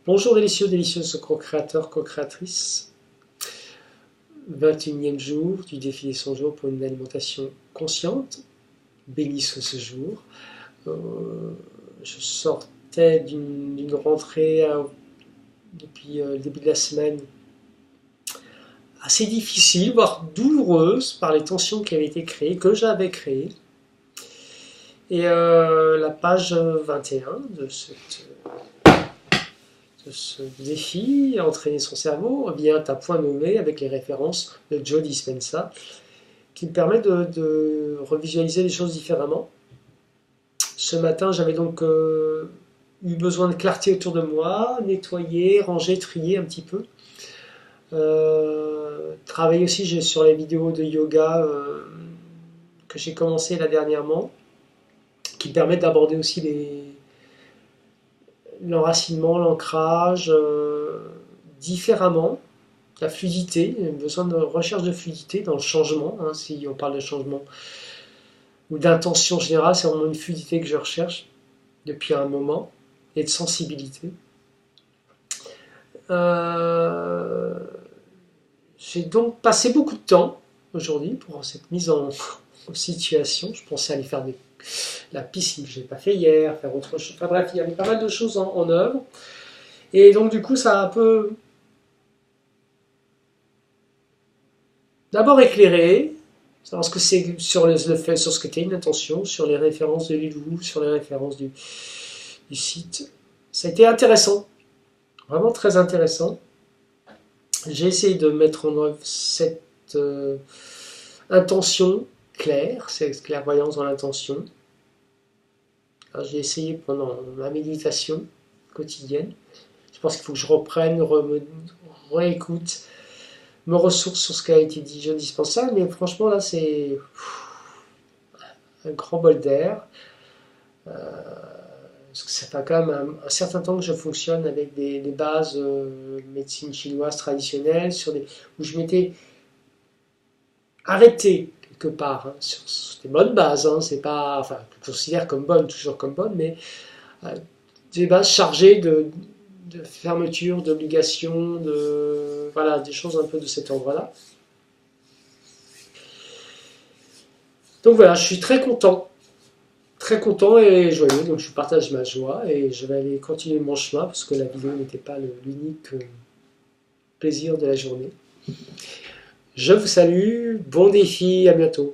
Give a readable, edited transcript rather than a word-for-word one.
Bonjour délicieux, délicieuse co-créateurs, co-créatrices. 21e jour du défi des 100 jours pour une alimentation consciente. Béni soit ce jour. Je sortais d'une rentrée depuis le début de la semaine assez difficile, voire douloureuse par les tensions qui avaient été créées, que j'avais créées. Et la page 21 de ce défi, entraîner son cerveau, vient à point nommé avec les références de Joe Dispenza, qui me permet de revisualiser les choses différemment. Ce matin, j'avais donc eu besoin de clarté autour de moi, nettoyer, ranger, trier un petit peu. Travailler aussi sur les vidéos de yoga que j'ai commencé là dernièrement, qui permettent d'aborder aussi l'enracinement, l'ancrage différemment, la fluidité, besoin de recherche de fluidité dans le changement, hein, si on parle de changement ou d'intention générale, c'est vraiment une fluidité que je recherche depuis un moment, et de sensibilité. J'ai donc passé beaucoup de temps aujourd'hui pour cette mise en situation. Je pensais aller faire la piscine que je n'ai pas fait hier, faire autre chose. Enfin bref, il y avait pas mal de choses en œuvre. Et donc du coup, ça a un peu d'abord éclairé, savoir ce que c'est sur le fait, sur ce qu'était une intention, sur les références de Lilou, sur les références du site. Ça a été intéressant, vraiment très intéressant. J'ai essayé de mettre en œuvre cette intention claire, cette clairvoyance dans l'intention. J'ai essayé pendant ma méditation quotidienne. Je pense qu'il faut que je reprenne, réécoute, me ressource sur ce qui a été dit, je dispense ça, mais franchement là c'est un grand bol d'air. Parce que ça fait quand même un certain temps que je fonctionne avec des bases médecine chinoise traditionnelle, où je m'étais arrêté quelque part, hein, sur des bonnes bases, hein, c'est pas, enfin, je considère comme bonnes, toujours comme bonnes, mais des bases chargées de fermeture, d'obligation, voilà, des choses un peu de cet ordre-là. Donc voilà, je suis très content et joyeux, donc je partage ma joie et je vais aller continuer mon chemin parce que la vidéo n'était pas l'unique plaisir de la journée. Je vous salue, bon défi, à bientôt.